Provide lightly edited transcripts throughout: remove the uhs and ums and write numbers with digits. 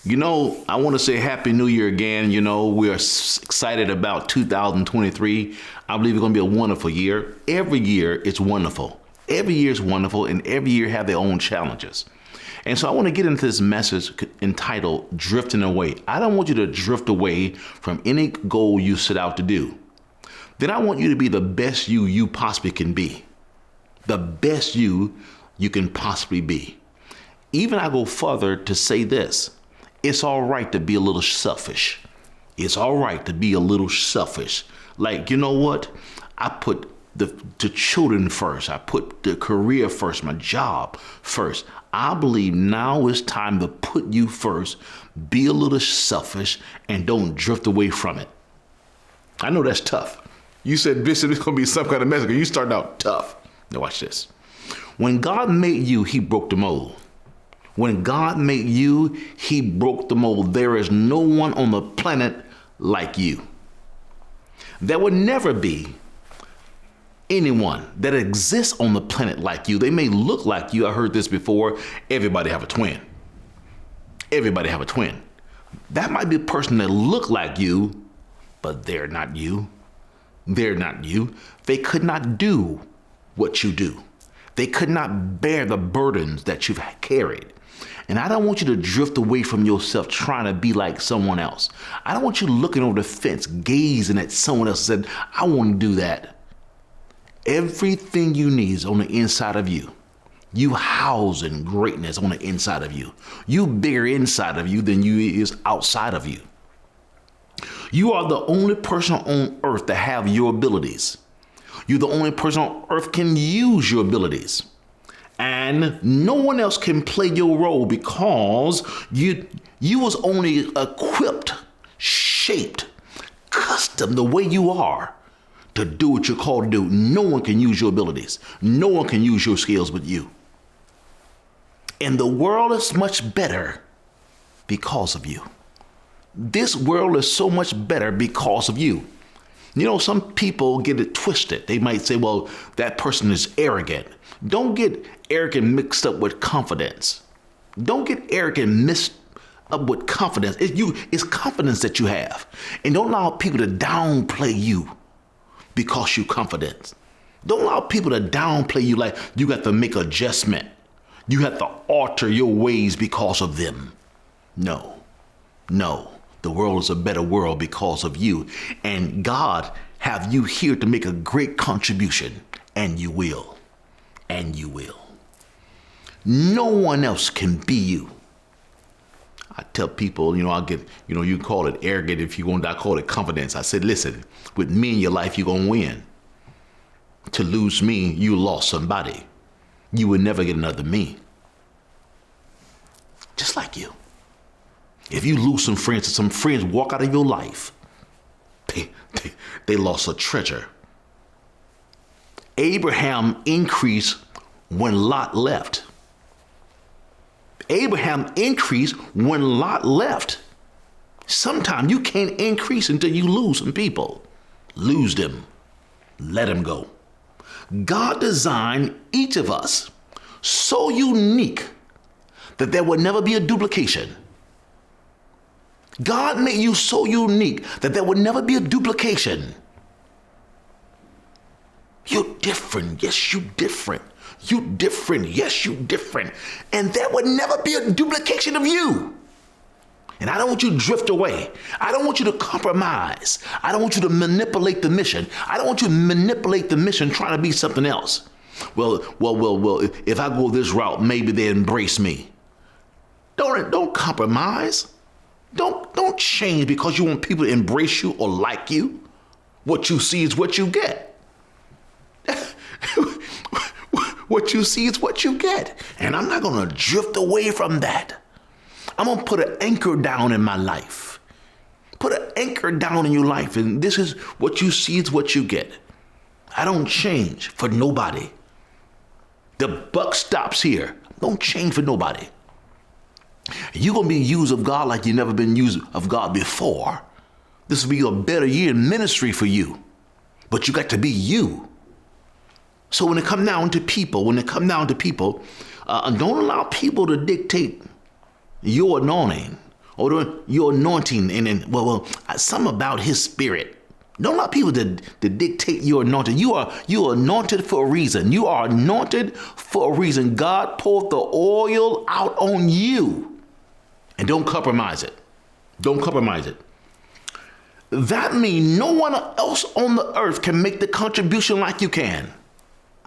I want to say Happy New Year again. We're excited about 2023. I believe it's going to be a wonderful year. Every year it's wonderful. Every year is wonderful, and every year have their own challenges. And so I want to get into this message entitled Drifting Away. I don't want you to drift away from any goal you set out to do. Then I want you to be the best you possibly can be. The best you can possibly be. Even I go further to say this. It's all right to be a little selfish. It's all right to be a little selfish. Like, you know what? I put the children first. I put the career first, my job first. I believe now is time to put you first, be a little selfish, and don't drift away from it. I know that's tough. You said, Bishop, it's going to be some kind of message. You started out tough. Now watch this. When God made you, he broke the mold. When God made you, he broke the mold. There is no one on the planet like you. There will never be anyone that exists on the planet like you. They may look like you. I heard this before. Everybody have a twin. Everybody have a twin. That might be a person that look like you, but they're not you. They're not you. They could not do what you do. They could not bear the burdens that you've carried. And I don't want you to drift away from yourself trying to be like someone else. I don't want you looking over the fence, gazing at someone else and saying, I want to do that. Everything you need is on the inside of you. You housing greatness on the inside of you. You bigger inside of you than you is outside of you. You are the only person on earth to have your abilities. You're the only person on earth can use your abilities. And no one else can play your role because you was only equipped, shaped, custom the way you are to do what you're called to do. No one can use your abilities. No one can use your skills but you. And the world is much better because of you. This world is so much better because of you. Some people get it twisted. They might say, well, that person is arrogant. Don't get arrogant mixed up with confidence. Don't get arrogant mixed up with confidence. It's confidence that you have. And don't allow people to downplay you because you're confident. Don't allow people to downplay you like you got to make adjustment. You have to alter your ways because of them. No. The world is a better world because of you. And God have you here to make a great contribution. And you will. And you will. No one else can be you. I tell people, I'll get, you call it arrogant if you want, I call it confidence. I said, listen, with me in your life, you're going to win. To lose me, you lost somebody. You will never get another me. Just like you. If you lose some friends walk out of your life, they lost a treasure. Abraham increased when Lot left. Abraham increased when Lot left. Sometimes you can't increase until you lose some people. Lose them. Let them go. God designed each of us so unique that there would never be a duplication. God made you so unique that there would never be a duplication. You're different. Yes, you different. You different. Yes, you different. And there would never be a duplication of you. And I don't want you to drift away. I don't want you to compromise. I don't want you to manipulate the mission. I don't want you to manipulate the mission trying to be something else. Well, if I go this route, maybe they embrace me. Don't compromise. Don't change because you want people to embrace you or like you. What you see is what you get. What you see is what you get. And I'm not going to drift away from that. I'm going to put an anchor down in my life. Put an anchor down in your life. And this is what you see is what you get. I don't change for nobody. The buck stops here. Don't change for nobody. You're going to be used of God like you've never been used of God before. This will be a better year in ministry for you. But you got to be you. So when it come down to people, don't allow people to dictate your anointing or your anointing, and then, something about his spirit. Don't allow people to dictate your anointing. You are anointed for a reason. You are anointed for a reason. God poured the oil out on you. And don't compromise it. Don't compromise it. That means no one else on the earth can make the contribution like you can.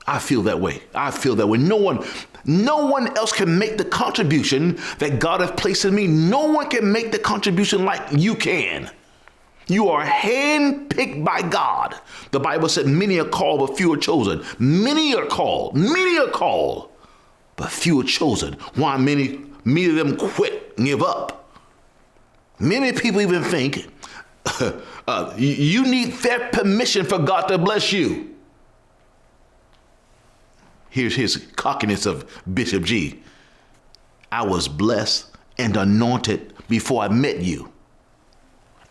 I feel that way. No one else can make the contribution that God has placed in me. No one can make the contribution like you can. You are handpicked by God. The Bible said many are called, but few are chosen. Many are called, but few are chosen. Why many of them quit, give up? Many people even think you need their permission for God to bless you. Here's his cockiness of Bishop G. I was blessed and anointed before I met you.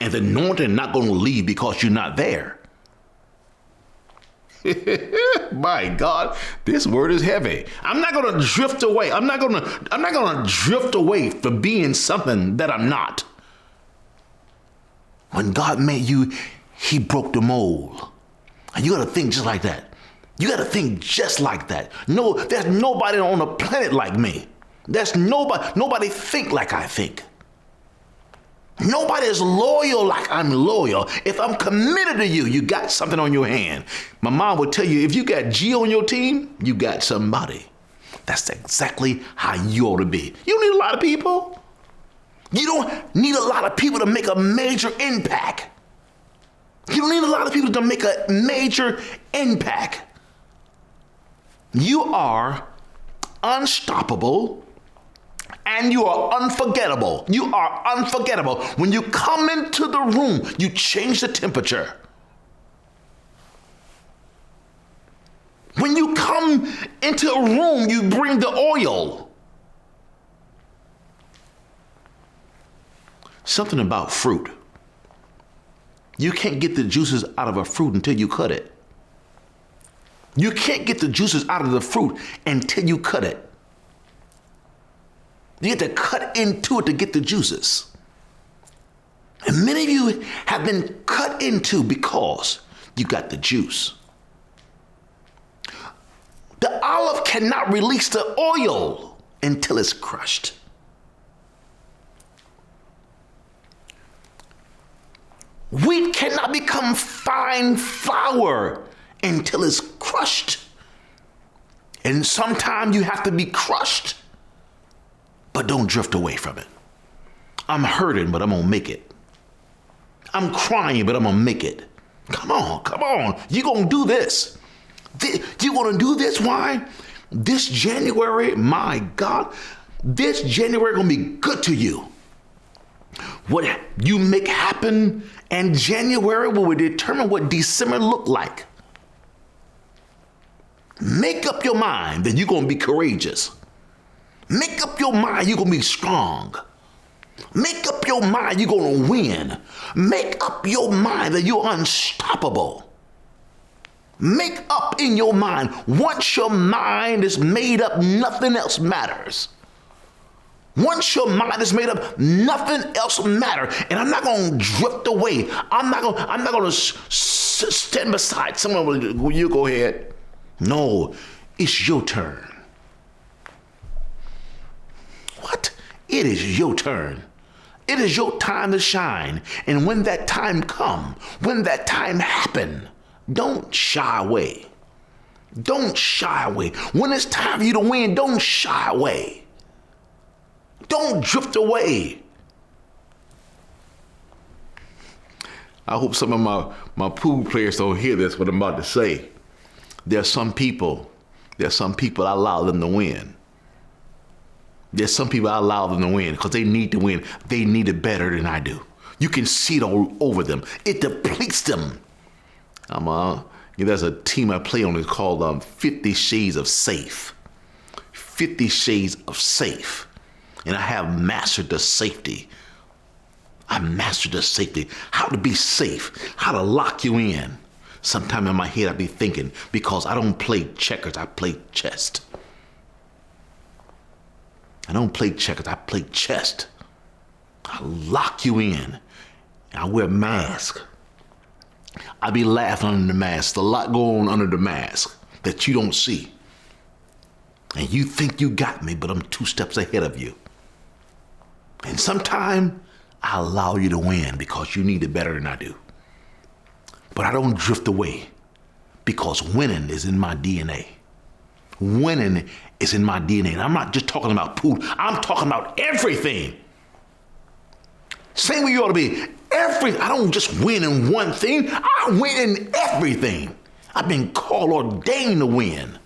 And the anointing not going to leave because you're not there. My God, this word is heavy. I'm not going to drift away. I'm not going to drift away from being something that I'm not. When God made you, he broke the mold. And you got to think just like that. You got to think just like that. No, there's nobody on the planet like me. There's nobody think like I think. Nobody is loyal like I'm loyal. If I'm committed to you, you got something on your hand. My mom would tell you, if you got G on your team, you got somebody. That's exactly how you ought to be. You don't need a lot of people. You don't need a lot of people to make a major impact. You don't need a lot of people to make a major impact. You are unstoppable and you are unforgettable. You are unforgettable. When you come into the room, you change the temperature. When you come into a room, you bring the oil. Something about fruit. You can't get the juices out of a fruit until you cut it. You can't get the juices out of the fruit until you cut it. You have to cut into it to get the juices. And many of you have been cut into because you got the juice. The olive cannot release the oil until it's crushed. Wheat cannot become fine flour until it's crushed. And sometimes you have to be crushed, but don't drift away from it. I'm hurting, but I'm going to make it. I'm crying, but I'm going to make it. Come on. You're going to do this. You're going to do this. Why? This January, my God, this January going to be good to you. What you make happen in January will determine what December look like. Make up your mind that you're going to be courageous. Make up your mind you're going to be strong. Make up your mind you're going to win. Make up your mind that you're unstoppable. Make up in your mind. Once your mind is made up, nothing else matters. Once your mind is made up, nothing else matters. And I'm not going to drift away. I'm not going to stand beside someone. Will you go ahead? No, it's your turn. What? It is your turn. It is your time to shine. And when that time come, when that time happen, don't shy away. Don't shy away. When it's time for you to win, don't shy away. Don't drift away. I hope some of my pool players don't hear this, what I'm about to say. There's some people I allow them to win. There's some people I allow them to win because they need to win. They need it better than I do. You can see it all over them. It depletes them. There's a team I play on. It's called 50 Shades of Safe. 50 Shades of Safe. And I have mastered the safety. I mastered the safety. How to be safe. How to lock you in. Sometime in my head I be thinking, because I don't play checkers, I play chess. I don't play checkers, I play chess. I lock you in. I wear a mask. I be laughing under the mask. There's a lot going on under the mask that you don't see. And you think you got me, but I'm 2 steps ahead of you. And sometimes I allow you to win because you need it better than I do. But I don't drift away because winning is in my DNA. Winning is in my DNA. And I'm not just talking about pool. I'm talking about everything. Same way you ought to be. I don't just win in one thing. I win in everything. I've been called, ordained to win.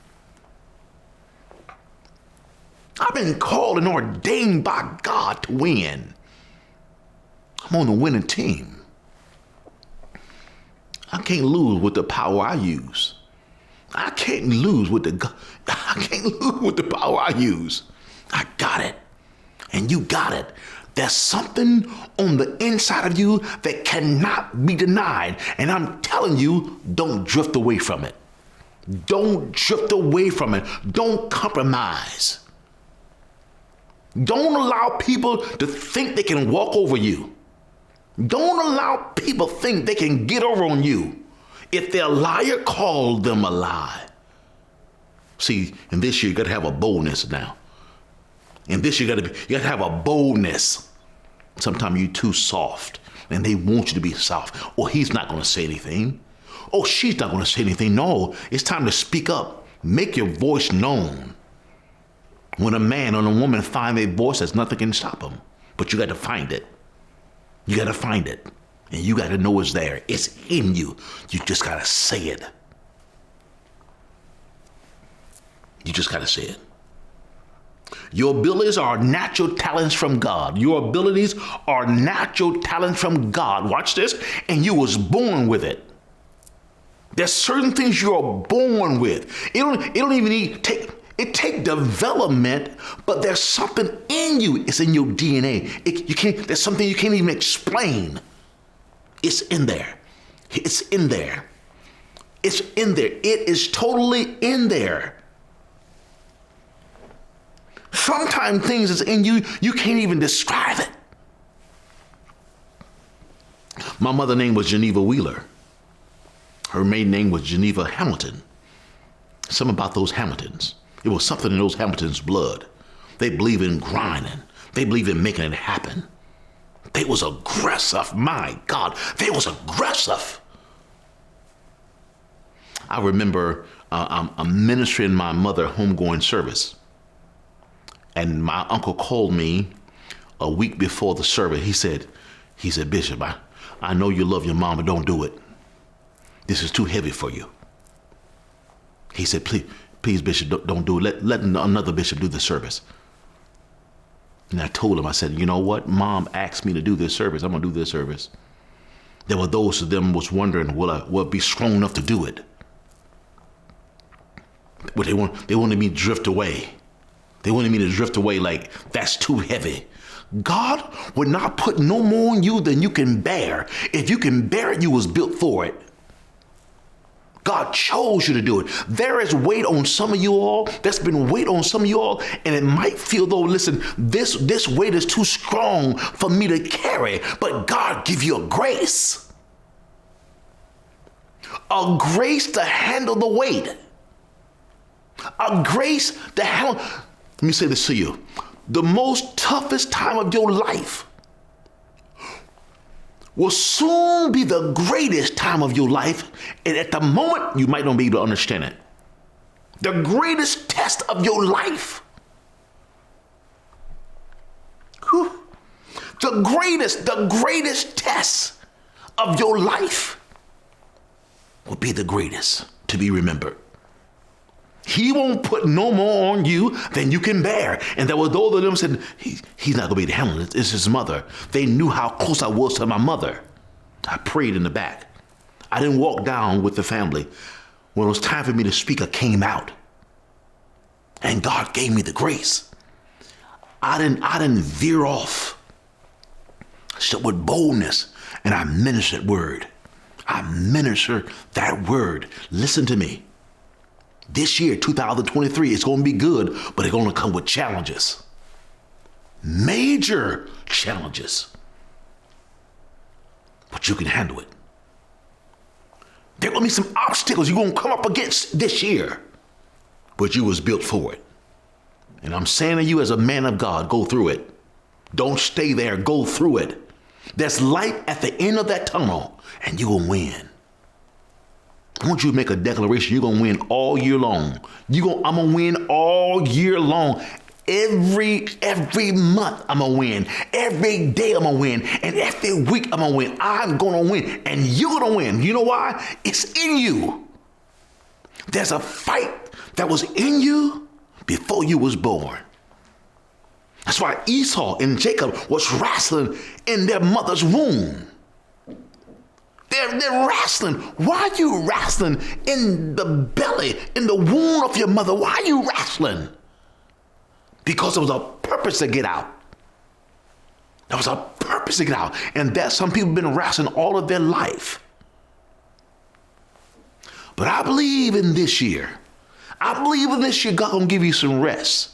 I've been called and ordained by God to win. I'm on the winning team. I can't lose with the power I use. I can't lose with the power I use. I got it. And you got it. There's something on the inside of you that cannot be denied. And I'm telling you, don't drift away from it. Don't drift away from it. Don't compromise. Don't allow people to think they can walk over you. Don't allow people to think they can get over on you. If they're a liar, call them a lie. See, in this year, you got to have a boldness now. In this year, you got to have a boldness. Sometimes you're too soft, and they want you to be soft. Or he's not going to say anything. Oh, she's not going to say anything. No, it's time to speak up. Make your voice known. When a man or a woman find their voice, there's nothing can stop them. But you got to find it. You got to find it. And you got to know it's there. It's in you. You just got to say it. You just got to say it. Your abilities are natural talents from God. Your abilities are natural talents from God. Watch this. And you was born with it. There's certain things you are born with. It don't even need it take development, but there's something in you. It's in your DNA. There's something you can't even explain. It's in there. It's in there. It's in there. It is totally in there. Sometimes things is in you, you can't even describe it. My mother's name was Geneva Wheeler. Her maiden name was Geneva Hamilton. Something about those Hamiltons. It was something in those Hamiltons' blood. They believe in grinding. They believe in making it happen. They was aggressive. My God, they was aggressive. I remember I'm ministering my mother homegoing service. And my uncle called me a week before the service. He said, Bishop, I know you love your mom, but don't do it. This is too heavy for you. He said, please, Bishop, don't do it. Let another bishop do the service. And I told him, I said, you know what? Mom asked me to do this service. I'm going to do this service. There were those of them was wondering, will I be strong enough to do it? But they wanted me to drift away. They wanted me to drift away like, that's too heavy. God would not put no more on you than you can bear. If you can bear it, you was built for it. God chose you to do it. There is weight on some of you all. There's been weight on some of you all. And it might feel though, listen, this weight is too strong for me to carry. But God give you a grace. A grace to handle the weight. A grace to handle. Let me say this to you. The most toughest time of your life will soon be the greatest time of your life. And at the moment, you might not be able to understand it. The greatest test of your life. Whew. The greatest test of your life will be the greatest to be remembered. He won't put no more on you than you can bear. And there were those of them said, he's not going to be able to handle it. It's his mother. They knew how close I was to my mother. I prayed in the back. I didn't walk down with the family. When it was time for me to speak, I came out. And God gave me the grace. I didn't veer off. I stood with boldness and I ministered word. I ministered that word. Listen to me. This year, 2023, it's going to be good, but it's going to come with challenges. major challenges, but you can handle it. There will be some obstacles you're going to come up against this year, but you was built for it. And I'm saying to you as a man of God, go through it. Don't stay there. Go through it. There's light at the end of that tunnel, and you're going to win. I want you to make a declaration. You're going to win all year long. I'm going to win all year long. Every month I'm going to win. Every day I'm going to win. And every week I'm going to win. I'm going to win. And you're going to win. You know why? It's in you. There's a fight that was in you before you was born. That's why Esau and Jacob was wrestling in their mother's womb. They're wrestling. Why are you wrestling in the belly, in the womb of your mother? Why are you wrestling? Because there was a purpose to get out. There was a purpose to get out. And that some people have been wrestling all of their life. But I believe in this year. God gonna give you some rest.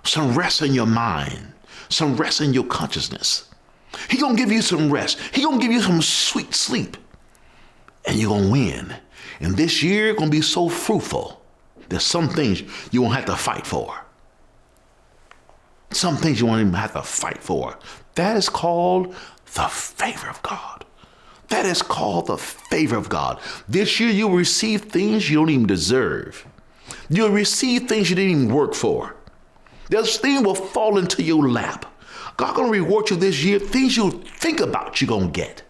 Some rest in your mind. Some rest in your consciousness. He gonna give you some rest. He gonna give you some sweet sleep. And you're gonna win. And this year gonna be so fruitful. There's some things you won't have to fight for. Some things you won't even have to fight for. That is called the favor of God. That is called the favor of God. This year you'll receive things you don't even deserve. You'll receive things you didn't even work for. Those things will fall into your lap. God gonna reward you this year. Things you think about you're gonna get.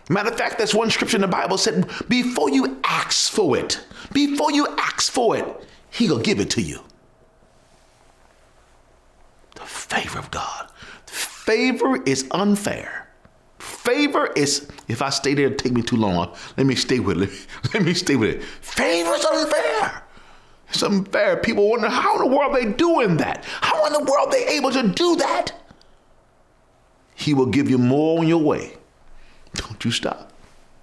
Matter of fact, that's one scripture in the Bible said, before you ask for it, he gonna give it to you. The favor of God. Favor is unfair. Favor is, if I stay there, it'll take me too long. Let me stay with it. Favor is unfair. It's unfair. People wonder, how in the world are they doing that? How in the world are they able to do that? He will give you more on your way. Don't you stop.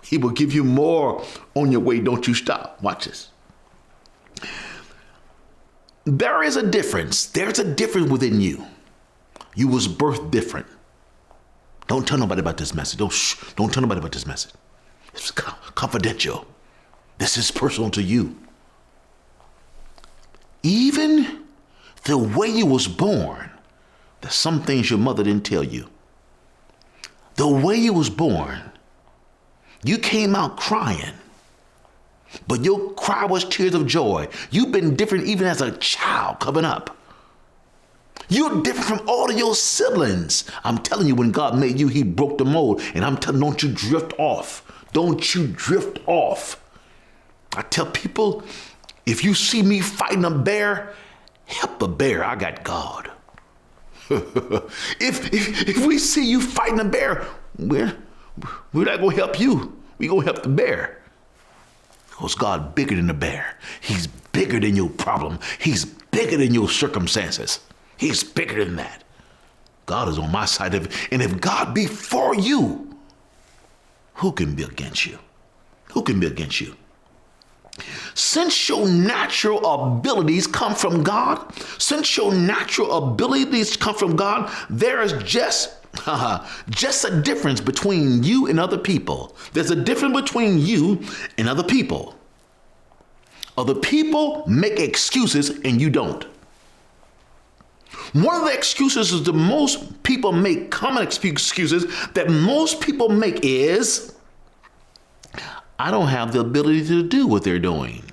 He will give you more on your way. Don't you stop. Watch this. There is a difference. There's a difference within you. You was birthed different. Don't tell nobody about this message. Don't tell nobody about this message. It's confidential. This is personal to you. Even the way you was born, there's some things your mother didn't tell you. The way you was born, you came out crying, but your cry was tears of joy. You've been different even as a child coming up. You're different from all of your siblings. I'm telling you, when God made you, he broke the mold. And I'm telling you, don't you drift off. Don't you drift off. I tell people, if you see me fighting a bear, help the bear. I got God. if we see you fighting a bear, we're not going to help you. We're going to help the bear. Because God bigger than the bear. He's bigger than your problem. He's bigger than your circumstances. He's bigger than that. God is on my side of it. And if God be for you, who can be against you? Who can be against you? Since your natural abilities come from God, there is just a difference between you and other people. There's a difference between you and other people. Other people make excuses and you don't. One of the excuses is the most people make, common excuses that most people make is, I don't have the ability to do what they're doing.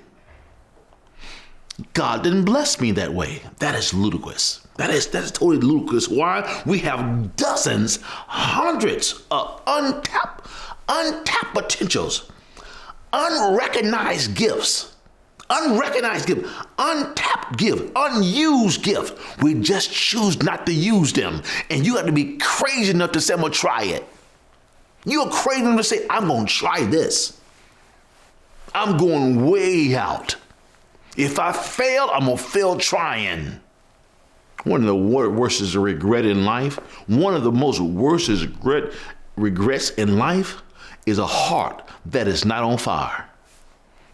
God didn't bless me that way. That is ludicrous. That is totally ludicrous. Why? We have dozens, hundreds of untapped potentials, unrecognized gifts, untapped gift, unused gift. We just choose not to use them. And you have to be crazy enough to say, I'm going to try it. You're crazy enough to say, I'm going to try this. I'm going way out. If I fail, I'm going to fail trying. One of the worst is regret in life. One of the most worst is regrets in life is a heart that is not on fire.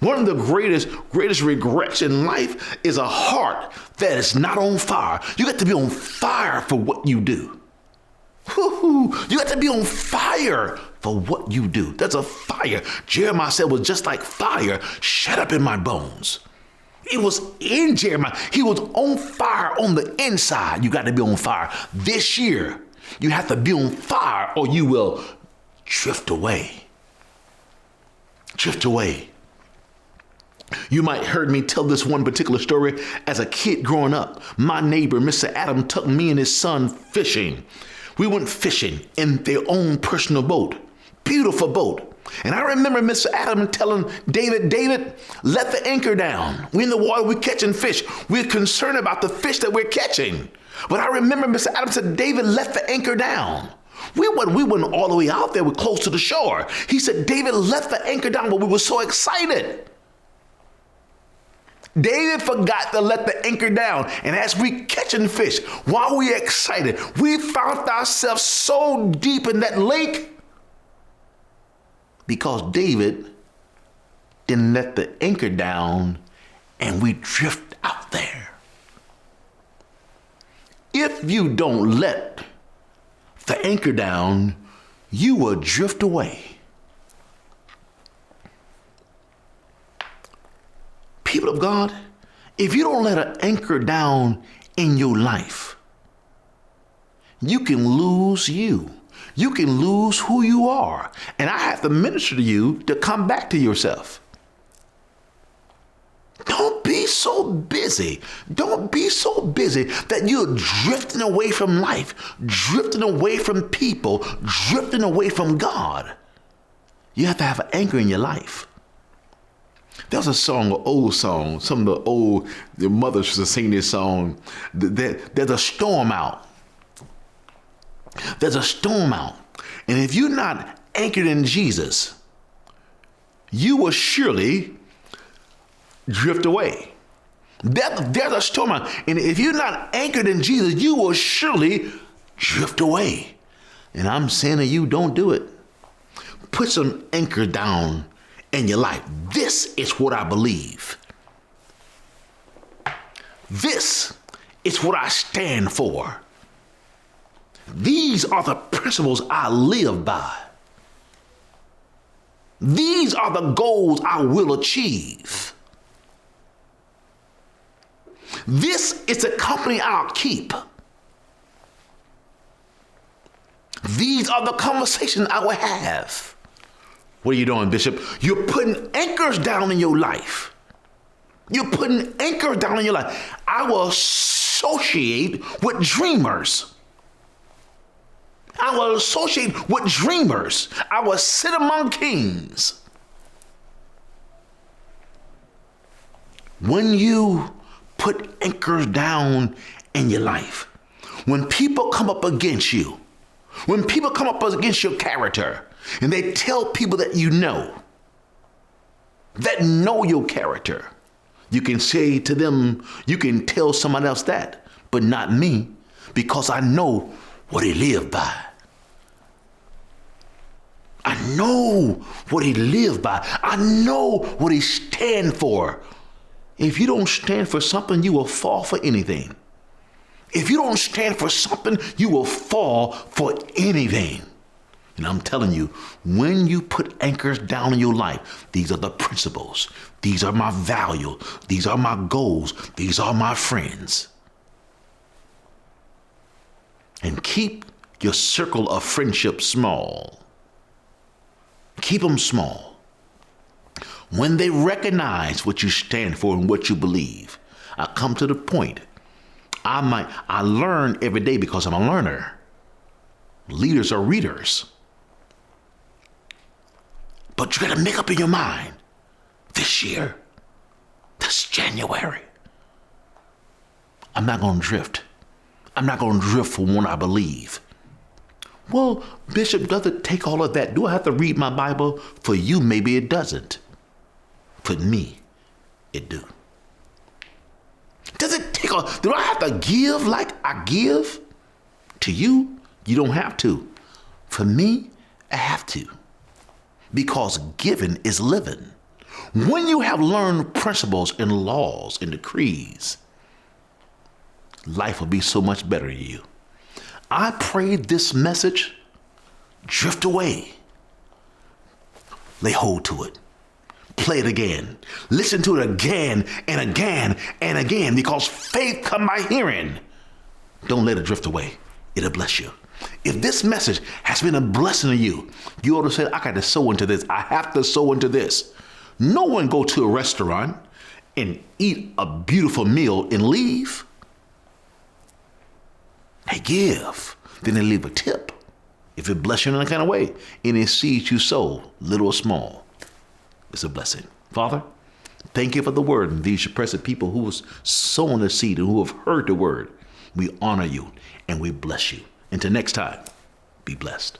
One of the greatest regrets in life is a heart that is not on fire. You got to be on fire for what you do. You got to be on fire for what you do. There's a fire. Jeremiah said was just like fire shut up in my bones. It was in Jeremiah. He was on fire on the inside. You got to be on fire. This year, you have to be on fire or you will drift away. Drift away. You might heard me tell this one particular story as a kid growing up. My neighbor, Mr. Adam, took me and his son fishing. We went fishing in their own personal boat. Beautiful boat. And I remember Mr. Adam telling David, let the anchor down. We're in the water, we're catching fish. We're concerned about the fish that we're catching. But I remember Mr. Adam said, David, let the anchor down. We went all the way out there. We're close to the shore. He said, David, let the anchor down. But we were so excited. David forgot to let the anchor down. And as we catching fish, while we excited, we found ourselves so deep in that lake because David didn't let the anchor down and we drift out there. If you don't let the anchor down, you will drift away. People of God, if you don't let an anchor down in your life, you can lose you. You can lose who you are. And I have to minister to you to come back to yourself. Don't be so busy. Don't be so busy that you're drifting away from life, drifting away from people, drifting away from God. You have to have an anchor in your life. There's a song, an old song. Some of the mothers used to sing this song. There's a storm out. There's a storm out. And if you're not anchored in Jesus, you will surely drift away. There's a storm out. And if you're not anchored in Jesus, you will surely drift away. And I'm saying to you, don't do it. Put some anchor down in your life. This is what I believe. This is what I stand for. These are the principles I live by. These are the goals I will achieve. This is the company I'll keep. These are the conversations I will have. What are you doing, Bishop? You're putting anchors down in your life. You're putting anchors down in your life. I will associate with dreamers. I will associate with dreamers. I will sit among kings. When you put anchors down in your life, when people come up against you, when people come up against your character, and they tell people that you know your character, you can say to them, you can tell someone else that, but not me, because I know what he lived by. I know what he lived by. I know what he stand for. If you don't stand for something, you will fall for anything. If you don't stand for something, you will fall for anything. And I'm telling you, when you put anchors down in your life, these are the principles. These are my values. These are my goals. These are my friends. And keep your circle of friendship small. Keep them small. When they recognize what you stand for and what you believe, I come to the point. I learn every day because I'm a learner. Leaders are readers. But you got to make up in your mind this year, this January, I'm not going to drift. I'm not going to drift from what I believe. Well, Bishop, does it take all of that? Do I have to read my Bible? For you, maybe it doesn't. For me, it do. Does it take all? Do I have to give like I give? To you, you don't have to. For me, I have to. Because giving is living. When you have learned principles and laws and decrees, life will be so much better to you. I pray this message drift away. Lay hold to it. Play it again. Listen to it again and again and again, because faith comes by hearing. Don't let it drift away. It'll bless you. If this message has been a blessing to you, you ought to say, I got to sow into this. I have to sow into this. No one go to a restaurant and eat a beautiful meal and leave. They give. Then they leave a tip. If it bless you in any kind of way, any seeds you sow, little or small, it's a blessing. Father, thank you for the word and these your precious people who has sown the seed and who have heard the word. We honor you and we bless you. Until next time, be blessed.